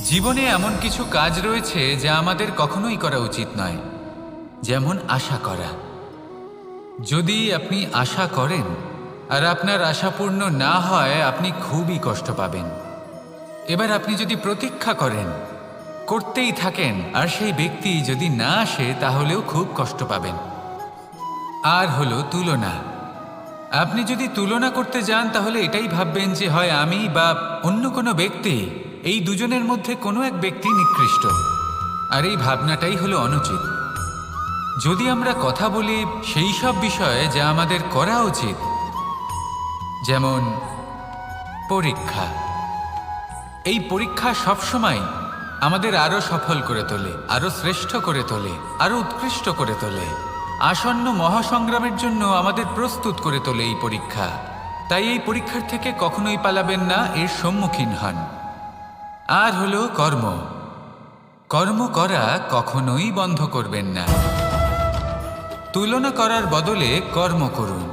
জীবনে এমন কিছু কাজ রয়েছে যা আমাদের কখনোই করা উচিত নয়, যেমন আশা করা। যদি আপনি আশা করেন আর আপনার আশা পূর্ণ না হয়, আপনি খুবই কষ্ট পাবেন। এবার আপনি যদি প্রতীক্ষা করেন, করতেই থাকেন, আর সেই ব্যক্তি যদি না আসে, তাহলেও খুব কষ্ট পাবেন। আর হলো তুলনা। আপনি যদি তুলনা করতে যান, তাহলে এটাই ভাববেন যে হয় আমি বা অন্য কোনো ব্যক্তি, এই দুজনের মধ্যে কোনো এক ব্যক্তি নিকৃষ্ট। আর এই ভাবনাটাই হলো অনুচিত। যদি আমরা কথা বলি সেই সব বিষয়ে যা আমাদের করা উচিত, যেমন পরীক্ষা। এই পরীক্ষা সবসময় আমাদের আরও সফল করে তোলে, আরও শ্রেষ্ঠ করে তোলে, আরও উৎকৃষ্ট করে তোলে। আসন্ন মহাসংগ্রামের জন্য আমাদের প্রস্তুত করে তোলে এই পরীক্ষা। তাই এই পরীক্ষার থেকে কখনোই পালাবেন না, এর সম্মুখীন হন। আর হলো কর্ম। কর্ম করা কখনোই বন্ধ করবেন না। তুলনা করার বদলে কর্ম করুন,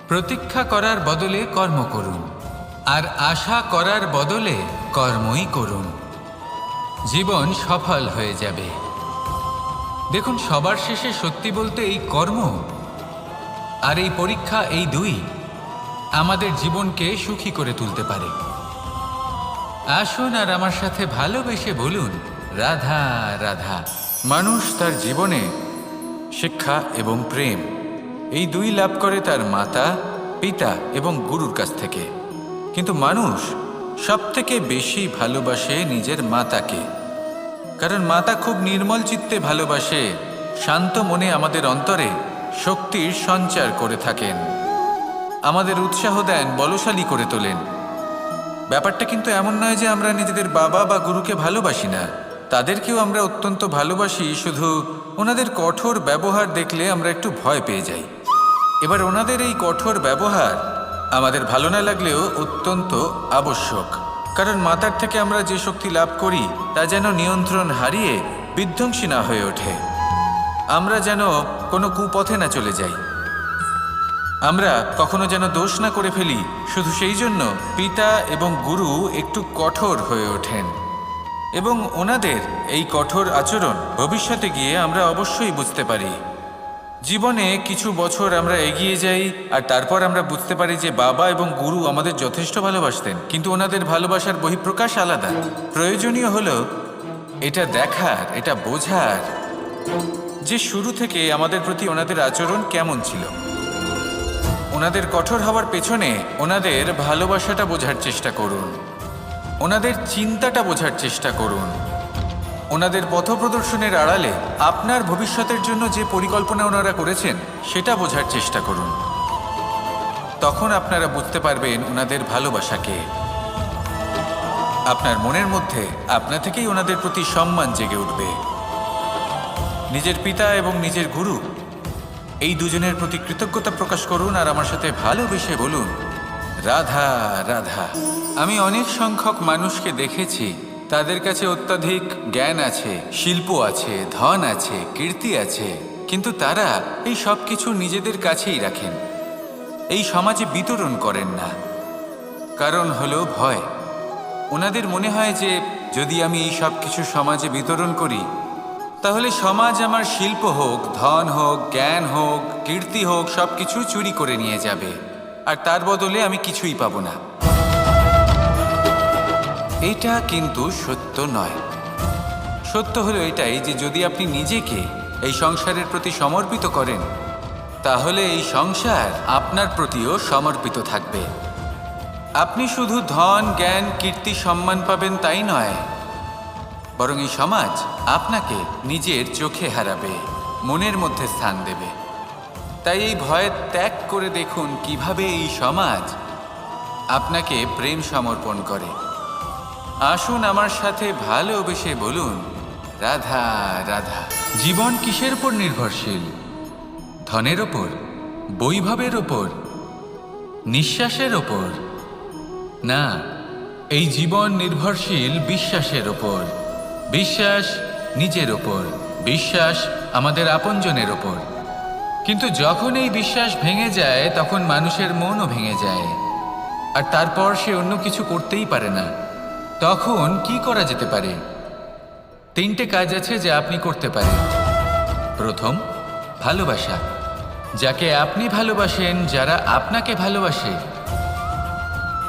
প্রতীক্ষা করার বদলে কর্ম করুন, আর আশা করার বদলে কর্মই করুন। জীবন সফল হয়ে যাবে। দেখুন, সবার শেষে সত্যি বলতে এই কর্ম আর এই পরীক্ষা, এই দুই আমাদের জীবনকে সুখী করে তুলতে পারে। আসুন আর আমার সাথে ভালোবেসে বলুন, রাধা রাধা। মানুষ তার জীবনে শিক্ষা এবং প্রেম, এই দুই লাভ করে তার মাতা, পিতা এবং গুরুর কাছ থেকে। কিন্তু মানুষ সবথেকে বেশি ভালোবাসে নিজের মাতাকে, কারণ মাতা খুব নির্মল চিত্তে ভালোবাসে, শান্ত মনে আমাদের অন্তরে শক্তির সঞ্চার করে থাকেন, আমাদের উৎসাহ দেন, বলশালী করে তোলেন। ব্যাপারটা কিন্তু এমন নয় যে আমরা নিজেদের বাবা বা গুরুকে ভালোবাসি না, তাদেরকেও আমরা অত্যন্ত ভালোবাসি। শুধু ওনাদের কঠোর ব্যবহার দেখলে আমরা একটু ভয় পেয়ে যাই। এবার ওনাদের এই কঠোর ব্যবহার আমাদের ভালো না লাগলেও অত্যন্ত আবশ্যক, কারণ মাতার থেকে আমরা যে শক্তি লাভ করি তা যেন নিয়ন্ত্রণ হারিয়ে বিধ্বংসী না হয়ে ওঠে, আমরা যেন কোনো কুপথে না চলে যাই, আমরা কখনো যেন দোষ না করে ফেলি। শুধু সেই জন্য পিতা এবং গুরু একটু কঠোর হয়ে ওঠেন, এবং ওনাদের এই কঠোর আচরণ ভবিষ্যতে গিয়ে আমরা অবশ্যই বুঝতে পারি। জীবনে কিছু বছর আমরা এগিয়ে যাই আর তারপর আমরা বুঝতে পারি যে বাবা এবং গুরু আমাদের যথেষ্ট ভালোবাসতেন, কিন্তু ওনাদের ভালোবাসার বহিঃপ্রকাশ আলাদা। প্রয়োজনীয় হলো এটা দেখার, এটা বোঝার যে শুরু থেকে আমাদের প্রতি ওনাদের আচরণ কেমন ছিল। ওনাদের কঠোর হওয়ার পেছনে ওনাদের ভালোবাসাটা বোঝার চেষ্টা করুন, ওনাদের চিন্তাটা বোঝার চেষ্টা করুন, ওনাদের পথপ্রদর্শনের আড়ালে আপনার ভবিষ্যতের জন্য যে পরিকল্পনা ওনারা করেছেন সেটা বোঝার চেষ্টা করুন। তখন আপনারা বুঝতে পারবেন ওনাদের ভালোবাসাকে। আপনার মনের মধ্যে আপনা থেকেই ওনাদের প্রতি সম্মান জেগে উঠবে। নিজের পিতা এবং নিজের গুরু, এই দুজনের প্রতি কৃতজ্ঞতা প্রকাশ করুন আর আমার সাথে ভালোবেসে বলুন, রাধা রাধা। আমি অনেক সংখ্যক মানুষকে দেখেছি, তাদের কাছে অত্যাধিক জ্ঞান আছে, শিল্প আছে, ধন আছে, কীর্তি আছে, কিন্তু তারা এই সব কিছু নিজেদের কাছেই রাখেন, এই সমাজে বিতরণ করেন না। কারণ হলো ভয়। ওনাদের মনে হয় যে যদি আমি এই সব কিছু সমাজে বিতরণ করি, তাহলে সমাজ আমার শিল্প হোক, ধন হোক, জ্ঞান হোক, কীর্তি হোক, সব কিছু চুরি করে নিয়ে যাবে, আর তার বদলে আমি কিছুই পাবো না। এটা কিন্তু সত্য নয়। সত্য হলো এটাই যে যদি আপনি নিজেকে এই সংসারের প্রতি সমর্পিত করেন, তাহলে এই সংসার আপনার প্রতিও সমর্পিত থাকবে। আপনি শুধু ধন, জ্ঞান, কীর্তি, সম্মান পাবেন তাই নয়, বরং এই সমাজ আপনাকে নিজের চোখে হারাবে, মনের মধ্যে স্থান দেবে। তাই এই ভয় ত্যাগ করে দেখুন কিভাবে এই সমাজ আপনাকে প্রেম সমর্পণ করে। আসুন আমার সাথে ভালোবেসে বলুন, রাধা রাধা। জীবন কিসের উপর নির্ভরশীল? ধনের ওপর, বৈভবের ওপর, নিঃশ্বাসের ওপর? না, এই জীবন নির্ভরশীল বিশ্বাসের ওপর। বিশ্বাস নিজের ওপর, বিশ্বাস আমাদের আপনজনের ওপর। কিন্তু যখন এই বিশ্বাস ভেঙে যায়, তখন মানুষের মনও ভেঙে যায়, আর তারপর সে অন্য কিছু করতেই পারে না। তখন কি করা যেতে পারে? তিনটে কাজ আছে যা আপনি করতে পারেন। প্রথম, ভালোবাসা। যাকে আপনি ভালোবাসেন, যারা আপনাকে ভালোবাসে,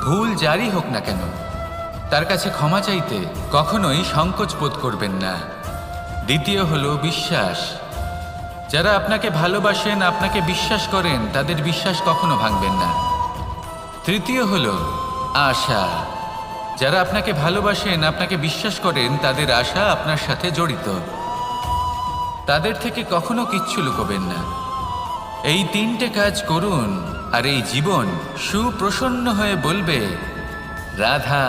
ভুল যারই হোক না কেন, তার কাছে ক্ষমা চাইতে কখনোই সংকোচ বোধ করবেন না। দ্বিতীয় হলো বিশ্বাস। যারা আপনাকে ভালোবাসেন, আপনাকে বিশ্বাস করেন, তাদের বিশ্বাস কখনো ভাঙবেন না। তৃতীয় হলো আশা। যারা আপনাকে ভালোবাসেন, আপনাকে বিশ্বাস করেন, তাদের আশা আপনার সাথে জড়িত। তাদের থেকে কখনো কিচ্ছু লুকোবেন না। এই তিনটে কাজ করুন আর এই জীবন সুপ্রসন্ন হয়ে বলবে, রাধা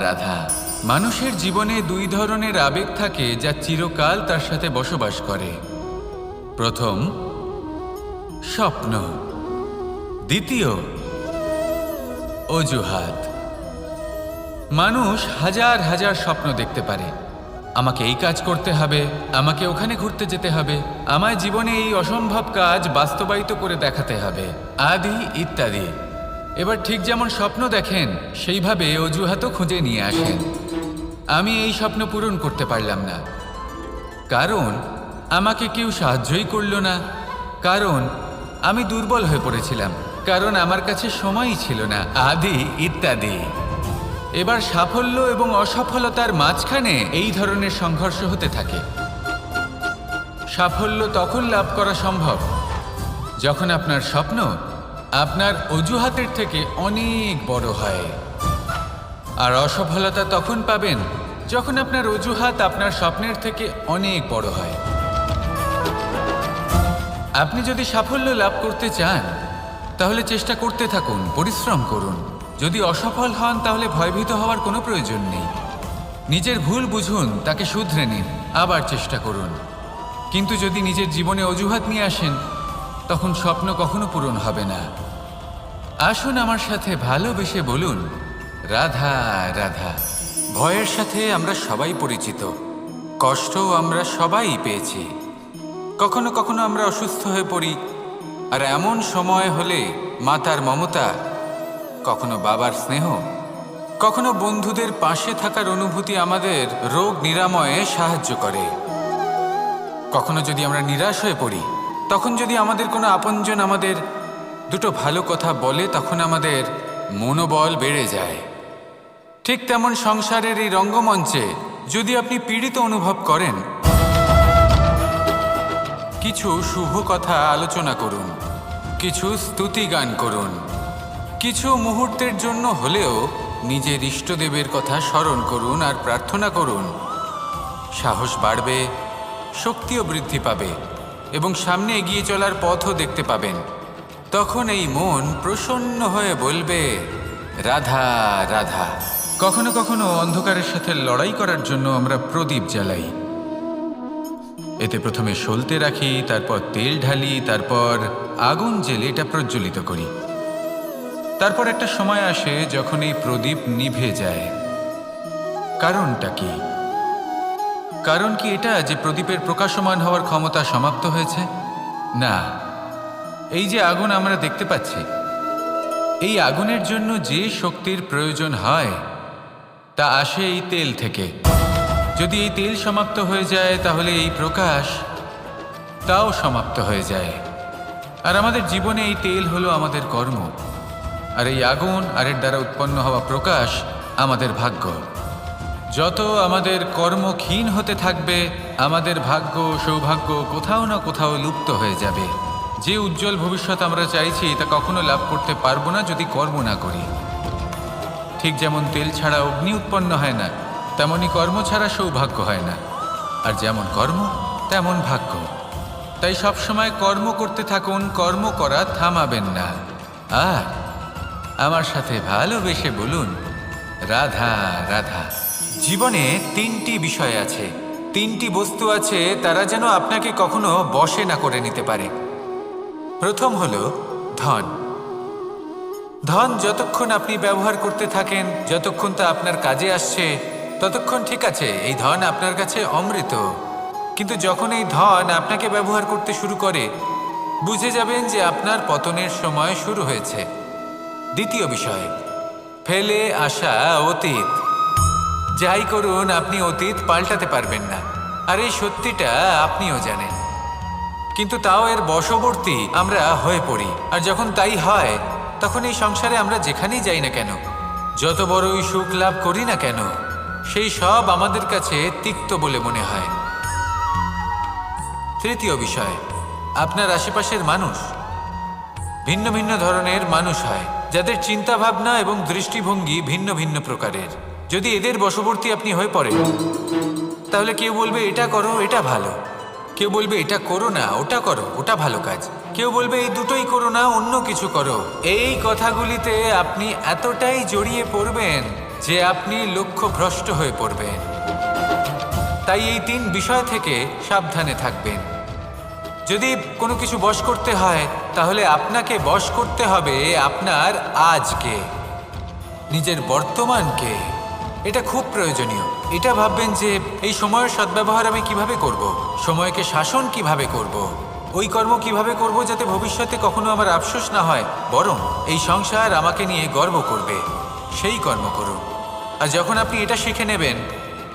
রাধা। মানুষের জীবনে দুই ধরনের আবেগ থাকে যা চিরকাল তার সাথে বসবাস করে। প্রথম, স্বপ্ন। দ্বিতীয়, অজুহাত। মানুষ হাজার হাজার স্বপ্ন দেখতে পারে। আমাকে এই কাজ করতে হবে, আমাকে ওখানে ঘুরতে যেতে হবে, আমায় জীবনে এই অসম্ভব কাজ বাস্তবায়িত করে দেখাতে হবে, আদি ইত্যাদি। এবার ঠিক যেমন স্বপ্ন দেখেন, সেইভাবে অজুহাতও খুঁজে নিয়ে আসেন। আমি এই স্বপ্ন পূরণ করতে পারলাম না, কারণ আমাকে কেউ সাহায্যই করলো না, কারণ আমি দুর্বল হয়ে পড়েছিলাম, কারণ আমার কাছে সময়ই ছিল না, আদি ইত্যাদি। এবার সাফল্য এবং অসফলতার মাঝখানে এই ধরনের সংঘর্ষ হতে থাকে। সাফল্য তখন লাভ করা সম্ভব যখন আপনার স্বপ্ন আপনার অজুহাতের থেকে অনেক বড় হয়, আর অসফলতা তখন পাবেন যখন আপনার অজুহাত আপনার স্বপ্নের থেকে অনেক বড় হয়। আপনি যদি সাফল্য লাভ করতে চান, তাহলে চেষ্টা করতে থাকুন, পরিশ্রম করুন। যদি অসফল হন, তাহলে ভয়ভীত হওয়ার কোনো প্রয়োজন নেই। নিজের ভুল বুঝুন, তাকে শুধরে নিন, আবার চেষ্টা করুন। কিন্তু যদি নিজের জীবনে অজুহাত নিয়ে আসেন, তখন স্বপ্ন কখনো পূরণ হবে না। আসুন আমার সাথে ভালোবেসে বলুন, রাধা রাধা। ভয়ের সাথে আমরা সবাই পরিচিত, কষ্টও আমরা সবাই পেয়েছি। কখনো কখনো আমরা অসুস্থ হয়ে পড়ি, আর এমন সময় হলে মাতার মমতা, কখনো বাবার স্নেহ, কখনো বন্ধুদের পাশে থাকার অনুভূতি আমাদের রোগ নিরাময়ে সাহায্য করে। কখনো যদি আমরা নিরাশ হয়ে পড়ি, তখন যদি আমাদের কোনো আপনজন আমাদের দুটো ভালো কথা বলে, তখন আমাদের মনোবল বেড়ে যায়। ঠিক তেমন সংসারের এই রঙ্গমঞ্চে যদি আপনি পীড়িত অনুভব করেন, কিছু শুভ কথা আলোচনা করুন, কিছু স্তুতি গান করুন, কিছু মুহূর্তের জন্য হলেও নিজের ইষ্টদেবের কথা স্মরণ করুন আর প্রার্থনা করুন। সাহস বাড়বে, শক্তিও বৃদ্ধি পাবে এবং সামনে এগিয়ে চলার পথও দেখতে পাবেন। তখন এই মন প্রসন্ন হয়ে বলবে, রাধা রাধা। কখনো কখনো অন্ধকারের সাথে লড়াই করার জন্য আমরা প্রদীপ জ্বালাই। এতে প্রথমে সলতে রাখি, তারপর তেল ঢালি, তারপর আগুন জেলে এটা প্রজ্বলিত করি। তারপর একটা সময় আসে যখন এই প্রদীপ নিভে যায়। কারণটা কি? কারণ কি এটা যে প্রদীপের প্রকাশমান হওয়ার ক্ষমতা সমাপ্ত হয়েছে? না, এই যে আগুন আমরা দেখতে পাচ্ছি, এই আগুনের জন্য যে শক্তির প্রয়োজন হয় তা আসে এই তেল থেকে। যদি এই তেল সমাপ্ত হয়ে যায়, তাহলে এই প্রকাশ তাও সমাপ্ত হয়ে যায়। আর আমাদের জীবনে এই তেল হলো আমাদের কর্ম, আর এই আগুন আর এর দ্বারা উৎপন্ন হওয়া প্রকাশ আমাদের ভাগ্য। যত আমাদের কর্ম ক্ষীণ হতে থাকবে, আমাদের ভাগ্য সৌভাগ্য কোথাও না কোথাও লুপ্ত হয়ে যাবে। যে উজ্জ্বল ভবিষ্যৎ আমরা চাইছি তা কখনো লাভ করতে পারবো না যদি কর্ম না করি। ঠিক যেমন তেল ছাড়া অগ্নি উৎপন্ন হয় না, তেমনি কর্ম ছাড়া সৌভাগ্য হয় না। আর যেমন কর্ম তেমন ভাগ্য। তাই সবসময় কর্ম করতে থাকুন, কর্ম করা থামাবেন না। আর আমার সাথে ভালোবেসে বলুন, রাধা রাধা। জীবনে তিনটি বিষয় আছে, তিনটি বস্তু আছে, তারা যেন আপনাকে কখনো বশে না করে নিতে পারে। প্রথম হলো ধন। ধন যতক্ষণ আপনি ব্যবহার করতে থাকেন, যতক্ষণ তা আপনার কাজে আসছে, ততক্ষণ ঠিক আছে, এই ধন আপনার কাছে অমৃত। কিন্তু যখন এই ধন আপনাকে ব্যবহার করতে শুরু করে, বুঝে যাবেন যে আপনার পতনের সময় শুরু হয়েছে। দ্বিতীয় বিষয়, ফেলে আসা অতীত। যাই করুন, আপনি অতীত পাল্টাতে পারবেন না, আর এই সত্যিটা আপনিও জানেন। কিন্তু তাও এর বশবর্তী আমরা হয়ে পড়ি, আর যখন তাই হয় তখন এই সংসারে আমরা যেখানেই যাই না কেন, যত বড়ই সুখ লাভ করি না কেন, সেই সব আমাদের কাছে তিক্ত বলে মনে হয়। তৃতীয় বিষয়, আপনার আশেপাশের মানুষ ভিন্ন ভিন্ন ধরনের মানুষ হয়, যাদের চিন্তা ভাবনা এবং দৃষ্টিভঙ্গি ভিন্ন ভিন্ন প্রকারের। যদি এদের বশবর্তী আপনি হয়ে পড়েন, তাহলে কেউ বলবে এটা করো, এটা ভালো, কেউ বলবে এটা করো না, ওটা করো, ওটা ভালো কাজ, কেউ বলবে এই দুটোই করো না, অন্য কিছু করো। এই কথাগুলিতে আপনি এতটাই জড়িয়ে পড়বেন যে আপনি লক্ষ্যভ্রষ্ট হয়ে পড়বেন। তাই এই 3 বিষয় থেকে সাবধানে থাকবেন। যদি কোনো কিছু বশ করতে হয়, তাহলে আপনাকে বশ করতে হবে আপনার আজকে, নিজের বর্তমানকে। এটা খুব প্রয়োজনীয়। এটা ভাববেন যে এই সময়ের সদ্ব্যবহার আমি কিভাবে করব, সময়কে শাসন কিভাবে করব, ওই কর্ম কিভাবে করব যাতে ভবিষ্যতে কখনো আমার আফসোস না হয়, বরং এই সংসার আমাকে নিয়ে গর্ব করবে, সেই কর্ম করুন। আর যখন আপনি এটা শিখে নেবেন,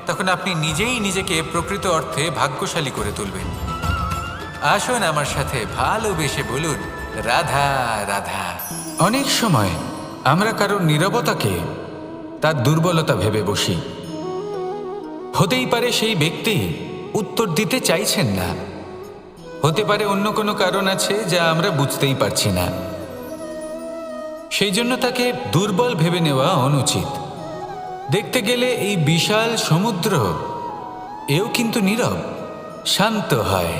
তখন আপনি নিজেই নিজেকে প্রকৃত অর্থে ভাগ্যশালী করে তুলবেন। আসুন আমার সাথে ভালোবেসে বলুন, রাধা রাধা। অনেক সময় আমরা কারোর নীরবতাকে তার দুর্বলতা ভেবে বসি। হতেই পারে সেই ব্যক্তি উত্তর দিতে চাইছেন না, হতে পারে অন্য কোনো কারণ আছে যা আমরা বুঝতেই পারছি না। সেই জন্য তাকে দুর্বল ভেবে নেওয়া অনুচিত। দেখতে গেলে এই বিশাল সমুদ্র এও কিন্তু নীরব, শান্ত হয়।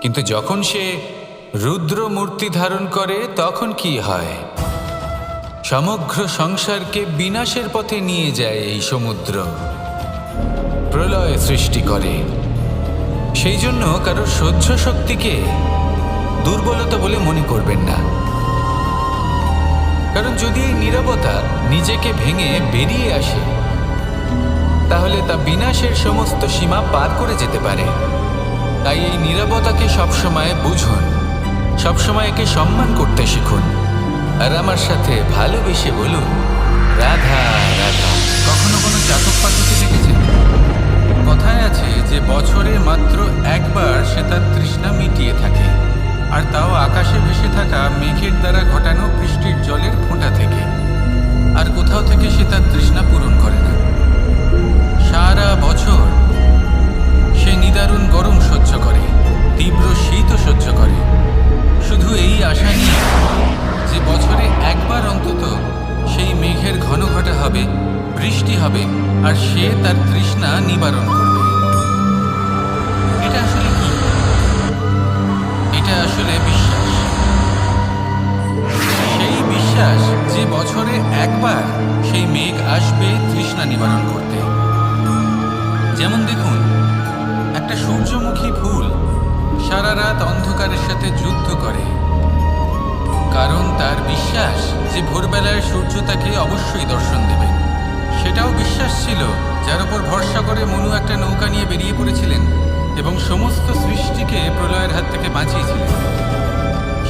কিন্তু যখন সে রুদ্র মূর্তি ধারণ করে, তখন কি হয়? সমগ্র সংসারকে বিনাশের পথে নিয়ে যায় এই সমুদ্র, প্রলয় সৃষ্টি করে। সেই জন্য কারোর সহ্য শক্তিকে দুর্বলতা বলে মনে করবেন না, কারণ যদি এই নীরবতা নিজেকে ভেঙে বেরিয়ে আসে, তাহলে তা বিনাশের সমস্ত সীমা পার করে যেতে পারে। তাই এই নীরবতাকে সবসময় বুঝুন, সবসময় একে সম্মান করতে শিখুন, আর আমার সাথে ভালোবেসে বলুন, রাধা রাধা। কখনো কোনো জাতক পাথরকে দেখেছেন? কথায় আছে যে বছরে মাত্র একবার সে তার তৃষ্ণা মিটিয়ে থাকে, আর তাও আকাশে ভেসে থাকা মেঘের দ্বারা ঘটানো বৃষ্টির জলের ফোঁটা থেকে। আর কোথাও থেকে সে তার তৃষ্ণা পূরণ করে না। সারা বছর সে নিদারুণ গরম সহ্য করে, তীব্র শীতও সহ্য করে, শুধু এই আশা নিয়ে যে বছরে একবার অন্তত সেই মেঘের ঘন ঘটা হবে, বৃষ্টি হবে, আর সে তার তৃষ্ণা নিবারণ করবে। এটা আসলে কি? এটা আসলে বিশ্বাস। সেই বিশ্বাস যে বছরে একবার সেই মেঘ আসবে তৃষ্ণা নিবারণ করতে। যেমন দেখুন, একটা সূর্যমুখী ফুল সারা রাত অন্ধকারের সাথে যুদ্ধ করে, কারণ তার বিশ্বাস যে ভোরবেলায় সূর্য তাকে অবশ্যই দর্শন দেবেন। সেটাও বিশ্বাস ছিল যার উপর ভরসা করে মনু একটা নৌকা নিয়ে বেরিয়ে পড়েছিলেন এবং সমস্ত সৃষ্টিকে প্রলয়ের হাত থেকে বাঁচিয়েছিলেন।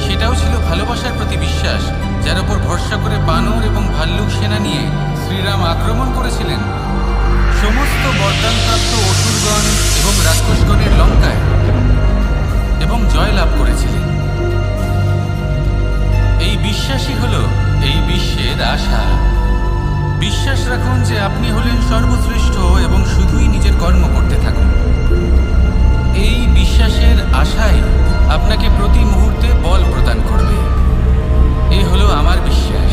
সেটাও ছিল ভালোবাসার প্রতি বিশ্বাস, যার উপর ভরসা করে বানর এবং ভাল্লুক সেনা নিয়ে শ্রীরাম আক্রমণ করেছিলেন সমস্ত বরদানপ্রাপ্ত অসুরগণ এবং রাক্ষসগণের লঙ্কায়, এবং জয় লাভ করেছিলেন। এই বিশ্বাসই হলো এই বিশ্বের আশা। বিশ্বাস রাখুন যে আপনি হলেন সর্বশ্রেষ্ঠ এবং শুধুই নিজের কর্ম করতে থাকুন। এই বিশ্বাসের আশাই আপনাকে প্রতি মুহূর্তে বল প্রদান করবে। এ হলো আমার বিশ্বাস।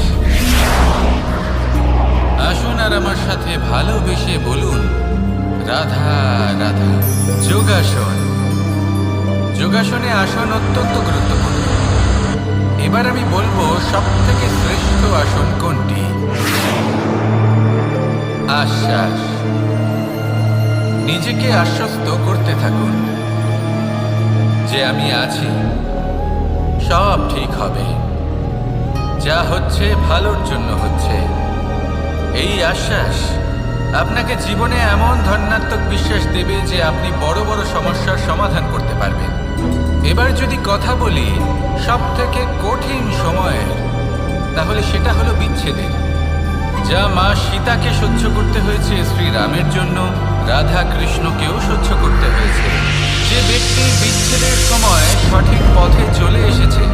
আসুন আর আমার সাথে ভালোবেসে বলুন, রাধা রাধা। যোগাসন। যোগাসনে আসন অত্যন্ত গুরুত্বপূর্ণ। এবার আমি বলবো সবথেকে শ্রেষ্ঠ আসন কোনটি। আশ্বাস। নিজেকে আশ্বস্ত করতে থাকুন যে আমি আছি, সব ঠিক হবে, যা হচ্ছে ভালোর জন্য হচ্ছে। এই আশ্বাস আপনাকে জীবনে এমন ধনাত্মক বিশ্বাস দেবে যে আপনি বড় বড় সমস্যার সমাধান করতে পারবেন। এবার যদি কথা বলি সব থেকে কঠিন সময়ের, তাহলে সেটা হলো বিচ্ছেদের। যা মা সীতাকে সহ্য করতে হয়েছে, শ্রীরামের জন্য রাধা কৃষ্ণকেও সহ্য করতে হয়েছে। যে ব্যক্তি বিচ্ছেদের সময় সঠিক পথে চলে এসেছে,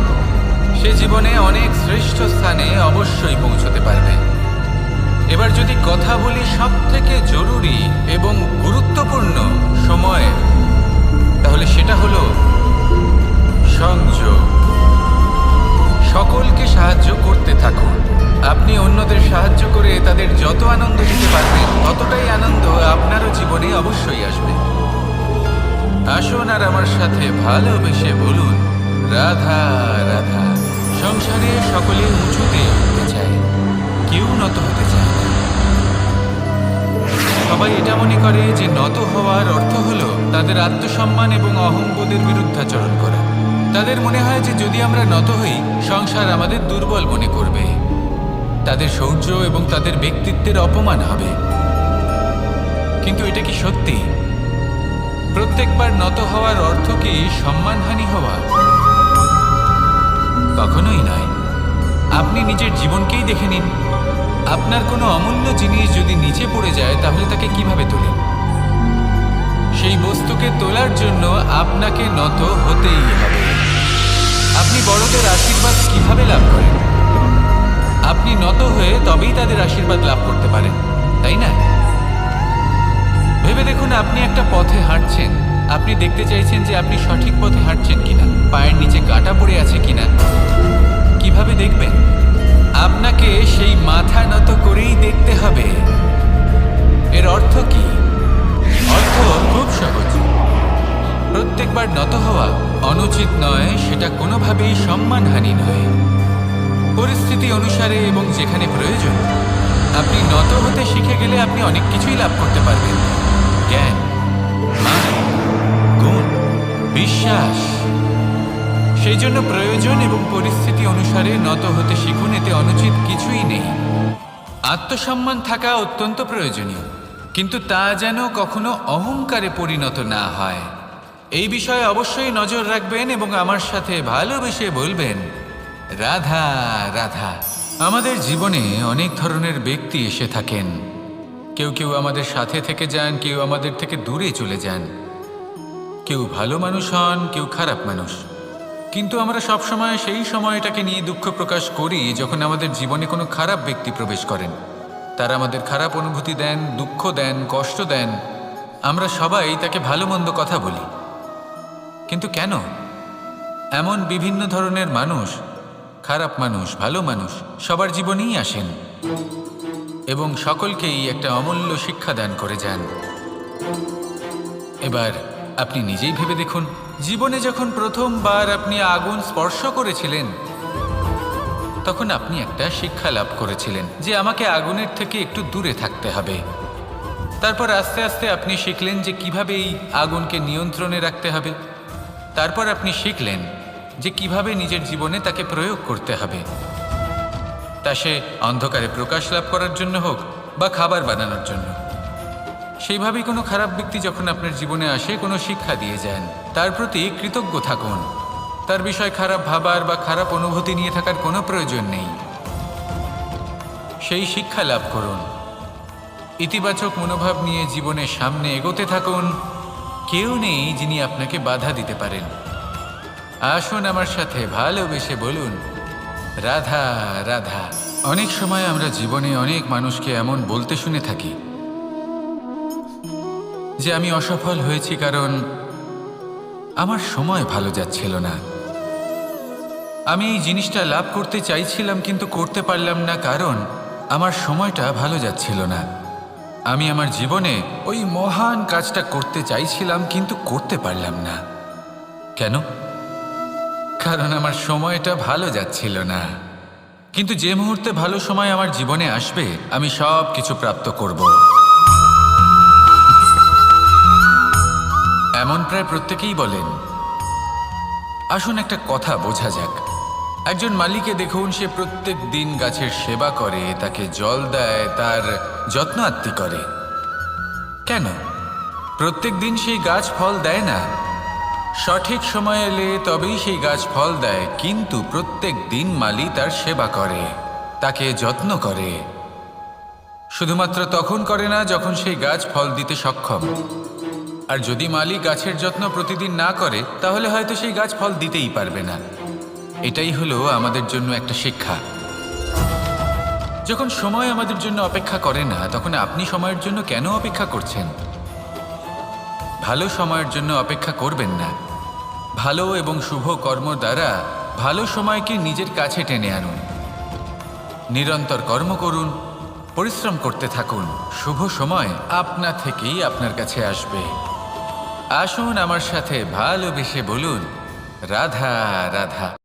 সে জীবনে অনেক শ্রেষ্ঠ স্থানে অবশ্যই পৌঁছতে পারবে। এবার যদি কথা বলি সবথেকে জরুরি এবং গুরুত্বপূর্ণ সময়, তাহলে সেটা হলো সংযোগ। সকলকে সাহায্য করতে থাকুন। আপনি অন্যদের সাহায্য করে তাদের যত আনন্দ দিতে পারবেন, ততটাই আনন্দ আপনারও জীবনে অবশ্যই আসবে। আসুন আর আমার সাথে ভালোবেসে বলুন, রাধা রাধা। সংসারে সকলে উঁচুতে উঠতে চায়, কেউ নত হতে চায় না। সবাই এটা মনে করে যে নত হওয়ার অর্থ হলো তাদের আত্মসম্মান এবং অহংবোধের বিরুদ্ধাচরণ করা। তাদের মনে হয় যে যদি আমরা নত হই, সংসার আমাদের দুর্বল মনে করবে, তাদের শৌর্য এবং তাদের ব্যক্তিত্বের অপমান হবে। কিন্তু এটা কি সত্যি? প্রত্যেকবার নত হওয়ার অর্থ কি সম্মানহানি হওয়া? কখনোই নয়। আপনি নিজের জীবনকেই দেখে নিন। আপনার কোনো অমূল্য জিনিস যদি নিচে পড়ে যায়, তাহলে তাকে কিভাবে তোলেন? সেই বস্তুকে তোলার জন্য আপনাকে নত হতেই হবে। আপনি বড়দের আশীর্বাদ কিভাবে লাভ করেন? আপনি নত হয়ে তবেই তাদের আশীর্বাদ লাভ করতে পারেন, তাই না? ভেবে দেখুন, আপনি একটা পথে হাঁটছেন। আপনি দেখতে চাইছেন যে আপনি সঠিক পথে হাঁটছেন কিনা, পায়ের নিচে কাঁটা পড়ে আছে কিনা। কিভাবে দেখবেন? আপনাকে সেই মাথা নত করেই দেখতে হবে। এর অর্থ কি? অর্থ খুব সহজ। প্রত্যেকবার নত হওয়া অনুচিত নয়, সেটা কোনোভাবেই সম্মানহানি নয়। পরিস্থিতি অনুসারে এবং যেখানে প্রয়োজন, আপনি নত হতে শিখে গেলে আপনি অনেক কিছুই লাভ করতে পারবেন। জ্ঞান, মান, গুণ, বিশ্বাস। সেই জন্য প্রয়োজন এবং পরিস্থিতি অনুসারে নত হতে শিখুন। এতে অনুচিত কিছুই নেই। আত্মসম্মান থাকা অত্যন্ত প্রয়োজনীয়, কিন্তু তা যেন কখনো অহংকারে পরিণত না হয়। এই বিষয়ে অবশ্যই নজর রাখবেন এবং আমার সাথে ভালোবেসে বলবেন, রাধা রাধা। আমাদের জীবনে অনেক ধরনের ব্যক্তি এসে থাকেন। কেউ কেউ আমাদের সাথে থেকে যান, কেউ আমাদের থেকে দূরে চলে যান। কেউ ভালো মানুষ হন, কেউ খারাপ মানুষ। কিন্তু আমরা সবসময় সেই সময়টাকে নিয়ে দুঃখ প্রকাশ করি যখন আমাদের জীবনে কোনো খারাপ ব্যক্তি প্রবেশ করেন। তারা আমাদের খারাপ অনুভূতি দেন, দুঃখ দেন, কষ্ট দেন। আমরা সবাই তাকে ভালো মন্দ কথা বলি। কিন্তু কেন? এমন বিভিন্ন ধরনের মানুষ, খারাপ মানুষ, ভালো মানুষ, সবার জীবনেই আসেন এবং সকলকেই একটা অমূল্য শিক্ষা দান করে যান। এবার আপনি নিজেই ভেবে দেখুন, জীবনে যখন প্রথমবার আপনি আগুন স্পর্শ করেছিলেন, তখন আপনি একটা শিক্ষা লাভ করেছিলেন যে আমাকে আগুনের থেকে একটু দূরে থাকতে হবে। তারপর আস্তে আস্তে আপনি শিখলেন যে কিভাবে এই আগুনকে নিয়ন্ত্রণে রাখতে হবে। তারপর আপনি শিখলেন যে কিভাবে নিজের জীবনে তাকে প্রয়োগ করতে হবে, তা সে অন্ধকারে প্রকাশ লাভ করার জন্য হোক বা খাবার বানানোর জন্য। সেইভাবেই কোনো খারাপ ব্যক্তি যখন আপনার জীবনে আসে, কোনো শিক্ষা দিয়ে যান, তার প্রতি কৃতজ্ঞ থাকুন। তার বিষয় খারাপ ভাবার বা খারাপ অনুভূতি নিয়ে থাকার কোনো প্রয়োজন নেই। সেই শিক্ষা লাভ করুন। ইতিবাচক মনোভাব নিয়ে জীবনের সামনে এগোতে থাকুন। কেউ নেই যিনি আপনাকে বাধা দিতে পারেন। আসুন আমার সাথে ভালোবেসে বলুন, রাধা রাধা। অনেক সময় আমরা জীবনে অনেক মানুষকে এমন বলতে শুনে থাকি যে আমি অসফল হয়েছি কারণ আমার সময় ভালো যাচ্ছিল না। আমি এই জিনিসটা লাভ করতে চাইছিলাম কিন্তু করতে পারলাম না কারণ আমার সময়টা ভালো যাচ্ছিল না। আমি আমার জীবনে ওই মহান কাজটা করতে চাইছিলাম কিন্তু করতে পারলাম না। কেন? কারণ আমার সময়টা ভালো যাচ্ছিল না। কিন্তু যে মুহূর্তে ভালো সময় আমার জীবনে আসবে, আমি সব কিছু প্রাপ্ত করব। এমন প্রায় প্রত্যেকেই বলেন। আসুন একটা কথা বোঝা যাক। একজন মালিকে দেখুন, সে প্রত্যেক দিন গাছের সেবা করে, তাকে জল দেয়, তার যত্ন আত্তি করে। কেন? প্রত্যেক দিন সেই গাছ ফল দেয় না। সঠিক সময় এলে তবেই সেই গাছ ফল দেয়, কিন্তু প্রত্যেক দিন মালি তার সেবা করে, তাকে যত্ন করে। শুধুমাত্র তখন করে না যখন সেই গাছ ফল দিতে সক্ষম। আর যদি মালি গাছের যত্ন প্রতিদিন না করে তাহলে হয়তো সেই গাছ ফল দিতেই পারবে না। এটাই হলো আমাদের জন্য একটা শিক্ষা। যখন সময় আমাদের জন্য অপেক্ষা করে না, তখন আপনি সময়ের জন্য কেন অপেক্ষা করছেন? ভালো সময়ের জন্য অপেক্ষা করবেন না। ভালো এবং শুভ কর্ম দ্বারা ভালো সময়কে নিজের কাছে টেনে আনুন। নিরন্তর কর্ম করুন, পরিশ্রম করতে থাকুন। শুভ সময় আপনা থেকেই আপনার কাছে আসবে। আসুন আমার সাথে ভালোবেসে বলুন, রাধা রাধা।